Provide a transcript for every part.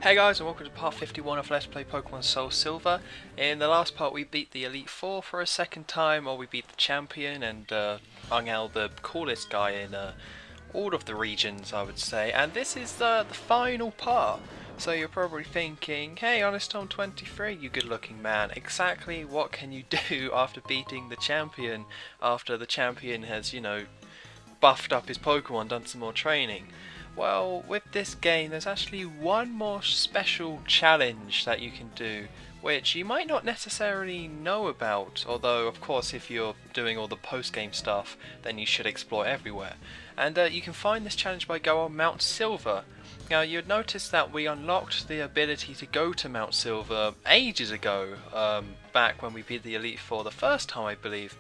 Hey guys, and welcome to part 51 of Let's Play Pokemon SoulSilver. In the last part we beat the Elite Four for a second time, or we beat the champion and hung out the coolest guy in all of the regions, I would say. And this is the final part. So you're probably thinking, hey, Honest Tom 23, you good looking man, exactly what can you do after beating the champion, after the champion has, buffed up his Pokemon, done some more training? Well, with this game there's actually one more special challenge that you can do, which you might not necessarily know about, although of course if you're doing all the post-game stuff then you should explore everywhere. And you can find this challenge by going on Mount Silver. Now you'd notice that we unlocked the ability to go to Mount Silver ages ago, back when we beat the Elite Four the first time, I believe.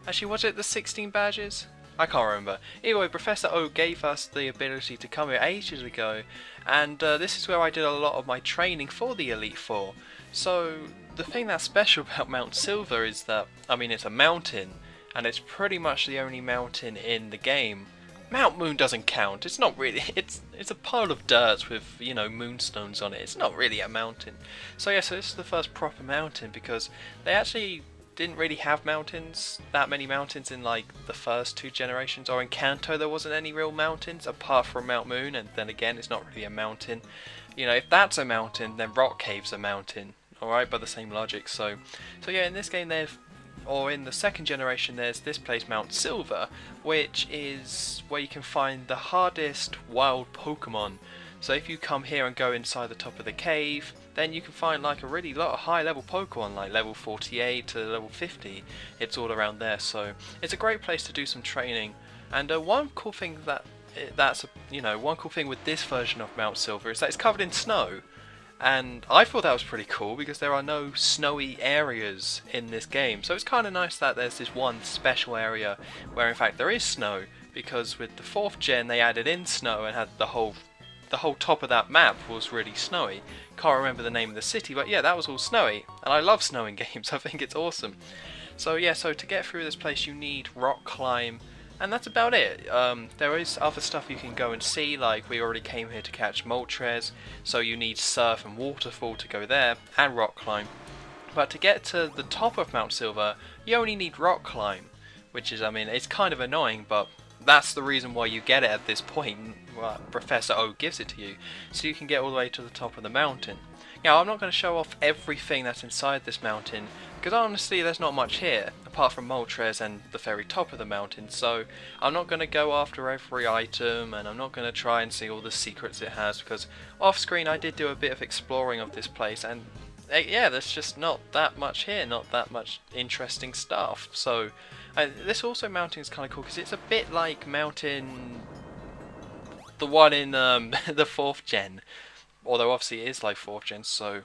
Actually, was it the 16 badges? I can't remember. Anyway, Professor O gave us the ability to come here ages ago, and this is where I did a lot of my training for the Elite Four. So the thing that's special about Mount Silver is that, it's a mountain, and it's pretty much the only mountain in the game. Mount Moon doesn't count. It's not really. It's a pile of dirt with moonstones on it. It's not really a mountain. So yeah, so this is the first proper mountain because they actually didn't really have that many mountains in like the first two generations, or in Kanto there wasn't any real mountains apart from Mount Moon, and then again it's not really a mountain. If that's a mountain, then Rock Cave's a mountain, alright, by the same logic. So yeah, in this game in the second generation there's this place, Mount Silver, which is where you can find the hardest wild Pokemon. So if you come here and go inside the top of the cave, then you can find like a really lot of high level Pokemon, like level 48 to level 50. It's all around there, so it's a great place to do some training. And one cool thing one cool thing with this version of Mount Silver is that it's covered in snow. And I thought that was pretty cool because there are no snowy areas in this game. So it's kind of nice that there's this one special area where in fact there is snow, because with the 4th gen they added in snow and had the whole top of that map was really snowy. Can't remember the name of the city, but yeah, that was all snowy, and I love snow in games. I think it's awesome. So yeah, so to get through this place you need rock climb, and that's about it. There is other stuff you can go and see, like we already came here to catch Moltres, so you need surf and waterfall to go there, and rock climb. But to get to the top of Mount Silver you only need rock climb, which is, it's kind of annoying, but that's the reason why you get it at this point. Professor O gives it to you, so you can get all the way to the top of the mountain. Now, I'm not going to show off everything that's inside this mountain, because honestly there's not much here, apart from Moltres and the very top of the mountain, so I'm not going to go after every item, and I'm not going to try and see all the secrets it has, because off screen I did do a bit of exploring of this place, and yeah, there's just not that much here, not that much interesting stuff. So this also mountain is kind of cool because it's a bit like the one in the 4th gen, although obviously it is like 4th gen. So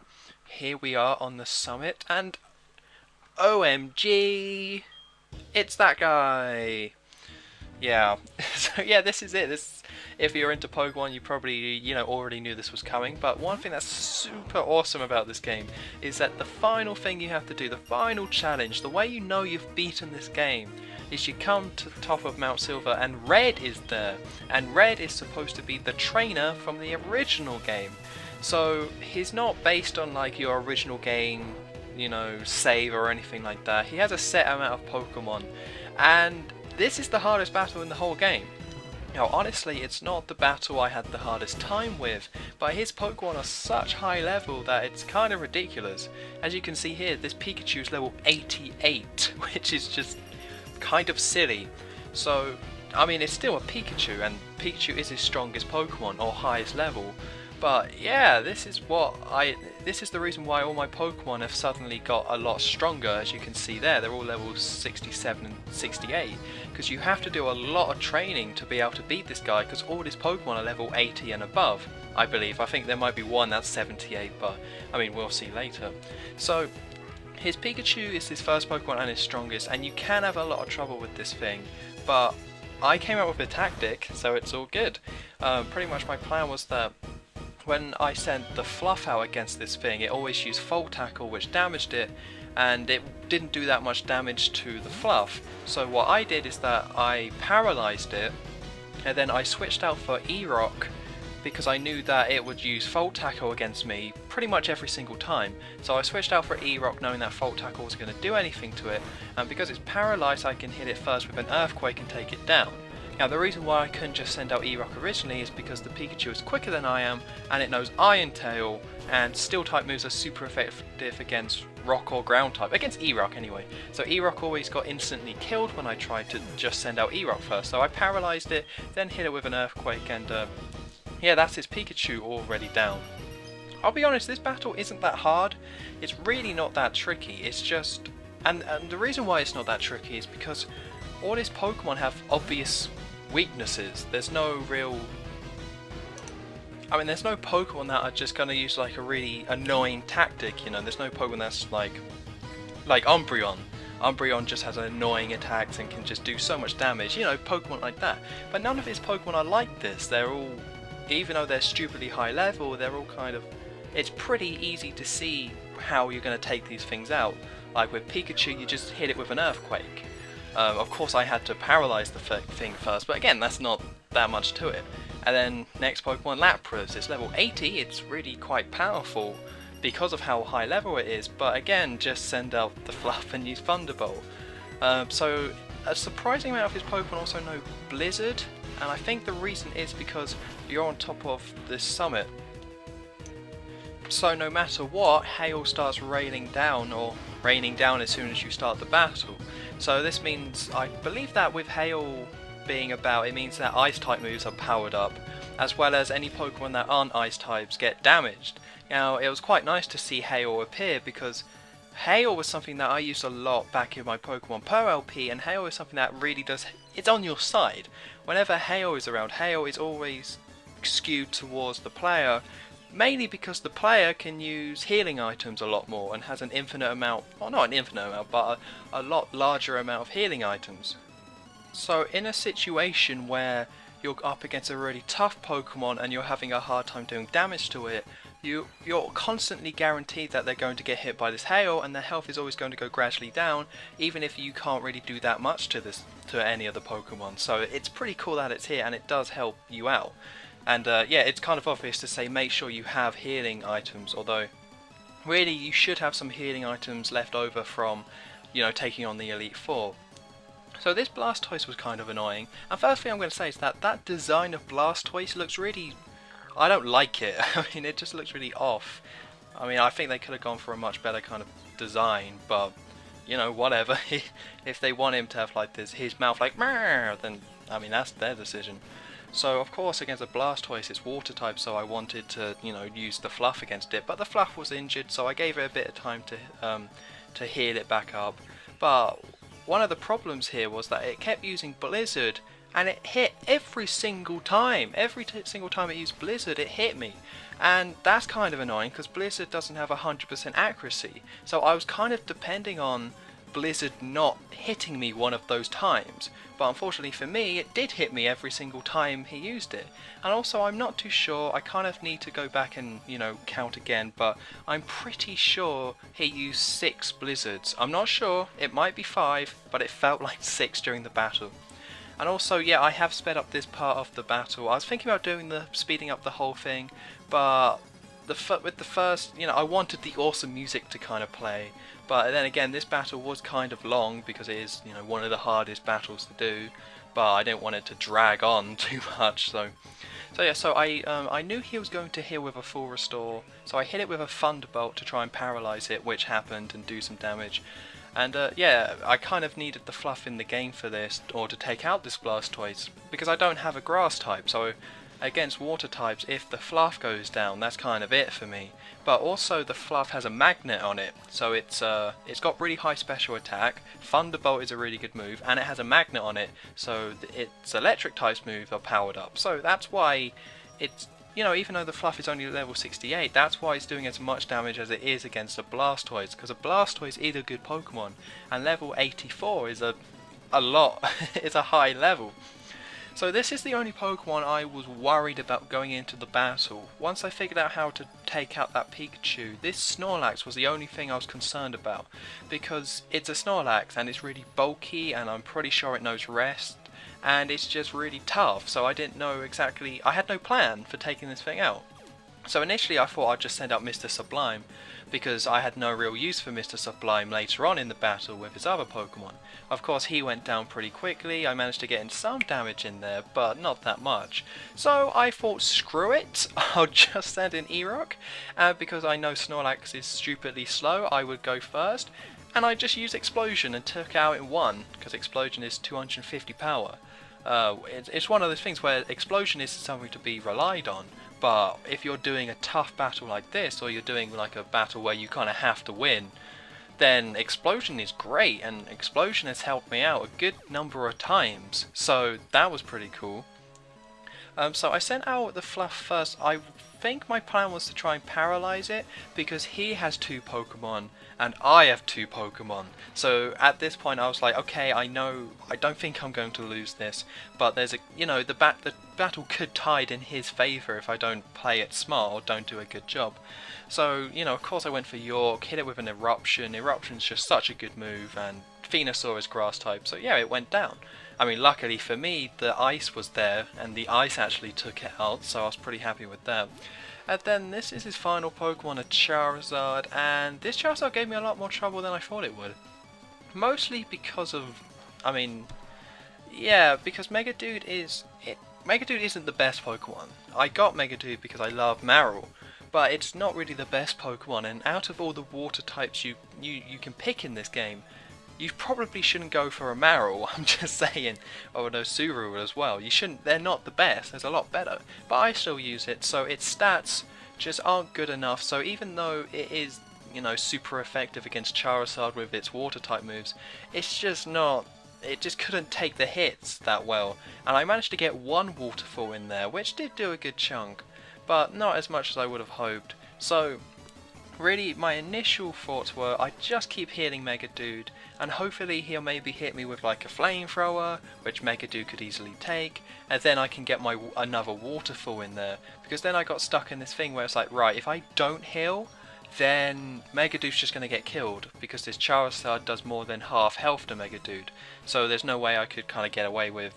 here we are on the summit, and OMG, it's that guy. Yeah, so yeah, this is it. If you're into Pokemon, you probably already knew this was coming. But one thing that's super awesome about this game is that the final thing you have to do, the final challenge, the way you know you've beaten this game, is you come to the top of Mount Silver and Red is there, and Red is supposed to be the trainer from the original game. So he's not based on like your original game, save or anything like that. He has a set amount of Pokemon, and this is the hardest battle in the whole game. Now honestly, it's not the battle I had the hardest time with, but his Pokemon are such high level that it's kind of ridiculous. As you can see here, this Pikachu is level 88, which is just kind of silly. So, it's still a Pikachu, and Pikachu is his strongest Pokemon, or highest level. But yeah, this is the reason why all my Pokemon have suddenly got a lot stronger. As you can see there, they're all levels 67 and 68, because you have to do a lot of training to be able to beat this guy, because all his Pokemon are level 80 and above, I believe. I think there might be one that's 78, but we'll see later. So his Pikachu is his first Pokemon and his strongest, and you can have a lot of trouble with this thing, but I came up with a tactic, so it's all good. Pretty much my plan was that when I sent the Fluff out against this thing, it always used Volt Tackle, which damaged it, and it didn't do that much damage to the Fluff. So what I did is that I paralyzed it, and then I switched out for E-Rock because I knew that it would use Volt Tackle against me pretty much every single time. So I switched out for E-Rock knowing that Volt Tackle wasn't going to do anything to it, and because it's paralysed I can hit it first with an Earthquake and take it down. Now the reason why I couldn't just send out E-Rock originally is because the Pikachu is quicker than I am, and it knows Iron Tail, and Steel type moves are super effective against Rock or Ground type, against E-Rock anyway. So E-Rock always got instantly killed when I tried to just send out E-Rock first, so I paralysed it, then hit it with an Earthquake, and yeah, that's its Pikachu already down. I'll be honest, this battle isn't that hard, it's really not that tricky, it's just... And the reason why it's not that tricky is because all these Pokemon have obvious weaknesses. There's no real... I mean, there's no Pokemon that are just going to use like a really annoying tactic, you know, there's no Pokemon that's like Umbreon. Umbreon just has annoying attacks and can just do so much damage, you know, Pokemon like that. But none of its Pokemon are like this, they're all, even though they're stupidly high level, they're all kind of... It's pretty easy to see how you're going to take these things out. Like with Pikachu, you just hit it with an Earthquake. Of course I had to paralyze the thing first, but again, that's not that much to it. And then next Pokemon, Lapras. It's level 80, it's really quite powerful because of how high level it is, but again, just send out the fluff and use Thunderbolt. So a surprising amount of his Pokemon also know Blizzard, and I think the reason is because you're on top of this summit. So no matter what, hail starts raining down as soon as you start the battle. So this means, I believe that with hail being about, it means that ice type moves are powered up, as well as any Pokemon that aren't ice types get damaged. Now it was quite nice to see hail appear, because hail was something that I used a lot back in my Pokemon Pearl LP, and hail is something that really does, it's on your side. Whenever hail is around, hail is always skewed towards the player, mainly because the player can use healing items a lot more and has an infinite amount, well not an infinite amount, but a lot larger amount of healing items. So in a situation where you're up against a really tough Pokemon and you're having a hard time doing damage to it, you're constantly guaranteed that they're going to get hit by this hail, and their health is always going to go gradually down, even if you can't really do that much to any of the Pokemon. So it's pretty cool that it's here, and it does help you out. And yeah, it's kind of obvious to say make sure you have healing items, although really you should have some healing items left over from, you know, taking on the Elite Four. So this Blastoise was kind of annoying, and first thing I'm going to say is that that design of Blastoise looks really... I don't like it. I mean, it just looks really off. I mean, I think they could have gone for a much better kind of design, but, you know, whatever. If they want him to have like this, his mouth like, Meh, then, I mean, that's their decision. So of course against a Blastoise it's water type, so I wanted to, you know, use the fluff against it, but the fluff was injured, so I gave it a bit of time to heal it back up. But one of the problems here was that it kept using Blizzard, and it hit every single time. Every single time it used Blizzard, it hit me. And that's kind of annoying because Blizzard doesn't have 100% accuracy. So I was kind of depending on Blizzard not hitting me one of those times. But unfortunately for me, it did hit me every single time he used it. And also, I'm not too sure, I kind of need to go back and, you know, count again, but I'm pretty sure he used 6 Blizzards. I'm not sure, it might be 5, but it felt like 6 during the battle. And also, yeah, I have sped up this part of the battle. I was thinking about speeding up the whole thing, but with the first, you know, I wanted the awesome music to kind of play. But then again, this battle was kind of long because it is, you know, one of the hardest battles to do. But I didn't want it to drag on too much, so yeah. So I knew he was going to heal with a full restore, so I hit it with a Thunderbolt to try and paralyze it, which happened, and do some damage. And yeah, I kind of needed the fluff in the game for this, or to take out this Blastoise, because I don't have a grass type, so against water types, if the fluff goes down, that's kind of it for me. But also the fluff has a magnet on it, so it's got really high special attack, Thunderbolt is a really good move, and it has a magnet on it, so its electric types moves are powered up. So that's why it's, you know, even though the fluff is only level 68, that's why it's doing as much damage as it is against a Blastoise, because a Blastoise is a good Pokemon, and level 84 is a lot, it's a high level. So this is the only Pokemon I was worried about going into the battle. Once I figured out how to take out that Pikachu, this Snorlax was the only thing I was concerned about, because it's a Snorlax and it's really bulky, and I'm pretty sure it knows Rest, and it's just really tough, so I didn't know exactly, I had no plan for taking this thing out. So initially I thought I'd just send out Mr. Sublime, because I had no real use for Mr. Sublime later on in the battle with his other Pokemon. Of course he went down pretty quickly, I managed to get in some damage in there, but not that much. So I thought screw it, I'll just send in E-Rock, and because I know Snorlax is stupidly slow, I would go first, and I just used Explosion and took it out in one, because Explosion is 250 power. It's one of those things where Explosion is something to be relied on, but if you're doing a tough battle like this, or you're doing like a battle where you kind of have to win, then Explosion is great, and Explosion has helped me out a good number of times, so that was pretty cool. So I sent out the Fluff first. I think my plan was to try and paralyze it, because he has 2 Pokemon and I have 2 Pokemon. So at this point I was like, okay, I don't think I'm going to lose this, but there's the battle could tide in his favour if I don't play it smart or don't do a good job. So, of course I went for York, hit it with an Eruption. Eruption's just such a good move, and Venusaur is grass type, so yeah, it went down. I mean, luckily for me, the ice was there, and the ice actually took it out, so I was pretty happy with that. And then this is his final Pokemon, a Charizard, and this Charizard gave me a lot more trouble than I thought it would. Mostly because of, because Megadude isn't the best Pokemon. I got Megadude because I love Marill, but it's not really the best Pokemon, and out of all the water types you can pick in this game, you probably shouldn't go for a Marill, I'm just saying, or no Subaru as well. You shouldn't, they're not the best, there's a lot better, but I still use it, so its stats just aren't good enough. So even though it is, super effective against Charizard with its water type moves, it's just not, it just couldn't take the hits that well, and I managed to get 1 Waterfall in there, which did do a good chunk, but not as much as I would have hoped. So really, my initial thoughts were I just keep hitting Megadude, and hopefully he'll maybe hit me with like a flamethrower, which Megadude could easily take, and then I can get my another Waterfall in there, because then I got stuck in this thing where it's like, right, if I don't heal, then Megadude's just going to get killed, because this Charizard does more than half health to Megadude, so there's no way I could kind of get away with,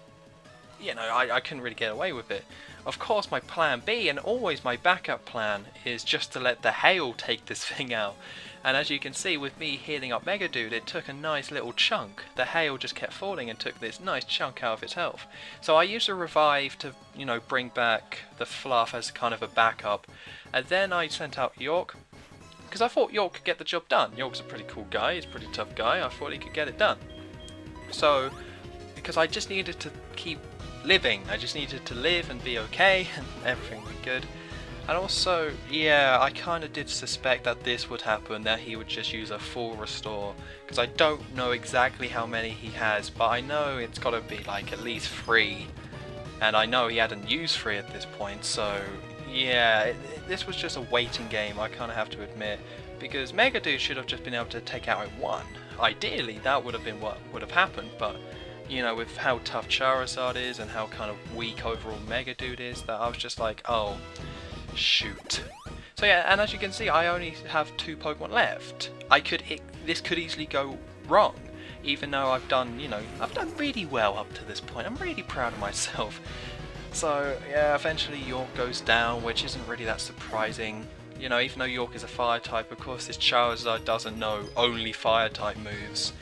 I couldn't really get away with it. Of course, my plan B, and always my backup plan, is just to let the hail take this thing out. And as you can see, with me healing up Megadude, it took a nice little chunk. The hail just kept falling and took this nice chunk out of its health. So I used a revive to, bring back the Fluff as kind of a backup. And then I sent out York, because I thought York could get the job done. York's a pretty cool guy, he's a pretty tough guy, I thought he could get it done. So, because I just needed to keep living. I just needed to live and be okay, and everything would be good. And also, yeah, I kind of did suspect that this would happen, that he would just use a full restore, because I don't know exactly how many he has, but I know it's got to be like at least 3, and I know he hadn't used 3 at this point, so yeah, this was just a waiting game, I kind of have to admit, because Megadude should have just been able to take out in 1. Ideally, that would have been what would have happened, but with how tough Charizard is and how kind of weak overall Megadude is, that I was just like, oh, shoot. So yeah, and as you can see, I only have 2 Pokemon left. This could easily go wrong, even though I've done really well up to this point. I'm really proud of myself. So yeah, eventually York goes down, which isn't really that surprising. Even though York is a fire type, of course this Charizard doesn't know only fire type moves.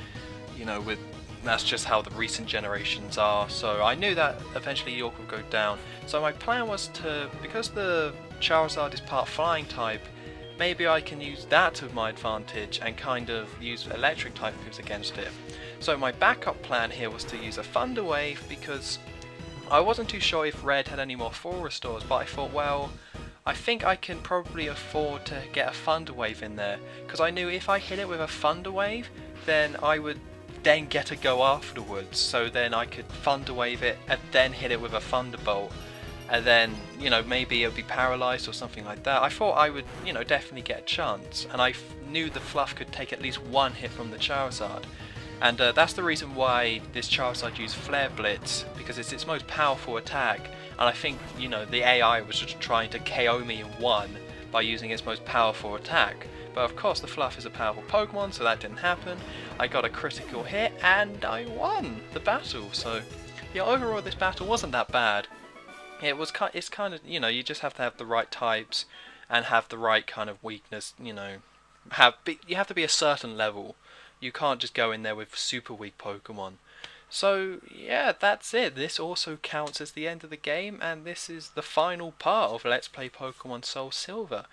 That's just how the recent generations are, so I knew that eventually York would go down. So my plan was to, because the Charizard is part flying type, maybe I can use that to my advantage and kind of use electric type moves against it. So my backup plan here was to use a Thunder Wave, because I wasn't too sure if Red had any more full restores, but I thought, well, I think I can probably afford to get a Thunder Wave in there, because I knew if I hit it with a Thunder Wave, then I would then get a go afterwards, so then I could Thunder Wave it and then hit it with a Thunderbolt, and then maybe it would be paralyzed or something like that. I thought I would definitely get a chance, and I knew the Fluff could take at least 1 hit from the Charizard, and that's the reason why this Charizard used Flare Blitz, because it's its most powerful attack, and I think the AI was just trying to KO me in 1 by using its most powerful attack. But of course the Fluff is a powerful Pokemon, so that didn't happen. I got a critical hit and I won the battle, so Yeah, overall this battle wasn't that bad. It's kind of, you just have to have the right types and have the right kind of weakness, you have to be a certain level. You can't just go in there with super weak Pokemon. So yeah, that's it. This also counts as the end of the game, and this is the final part of Let's Play Pokemon Soul Silver.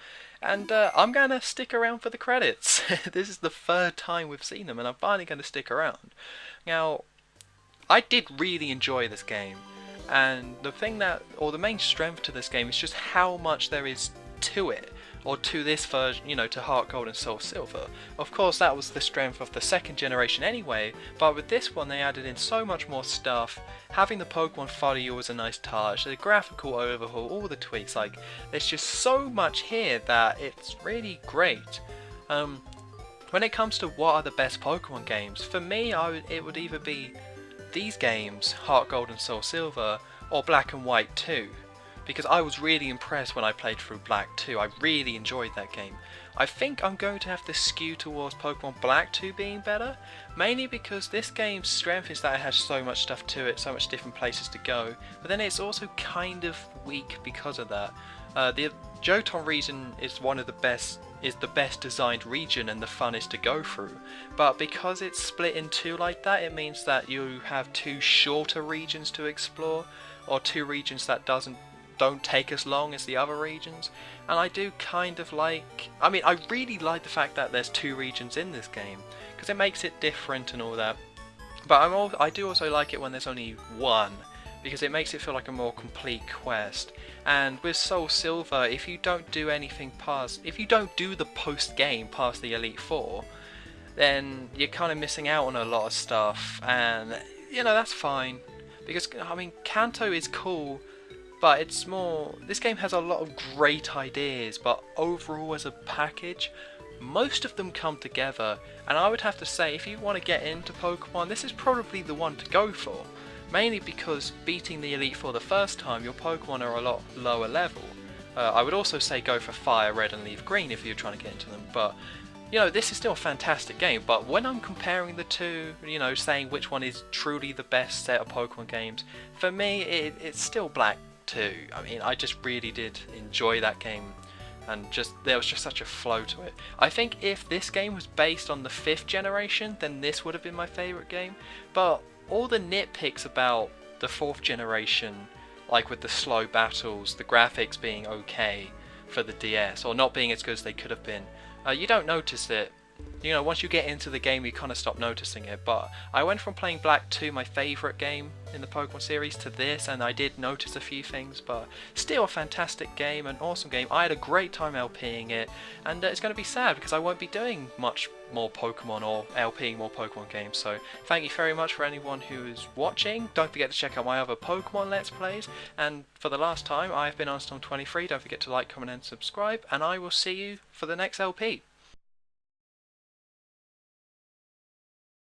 And I'm gonna stick around for the credits. This is the third time we've seen them, and I'm finally gonna stick around. Now, I did really enjoy this game, and the main strength to this game is just how much there is to it, or to this version, to Heart Gold and Soul Silver. Of course, that was the strength of the second generation anyway, but with this one they added in so much more stuff. Having the Pokemon follow you was a nice touch, the graphical overhaul, all the tweaks, there's just so much here that it's really great. When it comes to what are the best Pokemon games, for me it would either be these games, Heart Gold and Soul Silver, or Black and White 2. Because I was really impressed when I played through Black 2, I really enjoyed that game. I think I'm going to have to skew towards Pokemon Black 2 being better, mainly because this game's strength is that it has so much stuff to it, so much different places to go, but then it's also kind of weak because of that. The Johton region is the best designed region and the funnest to go through, but because it's split in two like that, it means that you have two shorter regions to explore, or two regions that don't take as long as the other regions. And I do kind of I really like the fact that there's two regions in this game, because it makes it different and all that, but I do also like it when there's only one, because it makes it feel like a more complete quest. And with Soul Silver, if you don't do the post game past the Elite Four, then you're kind of missing out on a lot of stuff, and that's fine, because Kanto is cool, but this game has a lot of great ideas, but overall as a package, most of them come together, and I would have to say, if you want to get into Pokemon, this is probably the one to go for. Mainly because beating the Elite Four the first time, your Pokemon are a lot lower level. I would also say go for Fire Red and Leaf Green if you're trying to get into them, but this is still a fantastic game. But when I'm comparing the two, saying which one is truly the best set of Pokemon games, for me it's still Black 2. I just really did enjoy that game, and there was just such a flow to it. I think if this game was based on the 5th generation, then this would have been my favourite game, but all the nitpicks about the 4th generation, like with the slow battles, the graphics being okay for the DS, or not being as good as they could have been, you don't notice it. Once you get into the game, you kind of stop noticing it. But I went from playing Black 2, my favourite game in the Pokemon series, to this, and I did notice a few things, but still a fantastic game, an awesome game. I had a great time LPing it, and it's going to be sad because I won't be doing much more Pokemon or LPing more Pokemon games. So thank you very much for anyone who is watching. Don't forget to check out my other Pokemon Let's Plays, and for the last time, I've been Unstorm23. Don't forget to like, comment and subscribe, and I will see you for the next LP.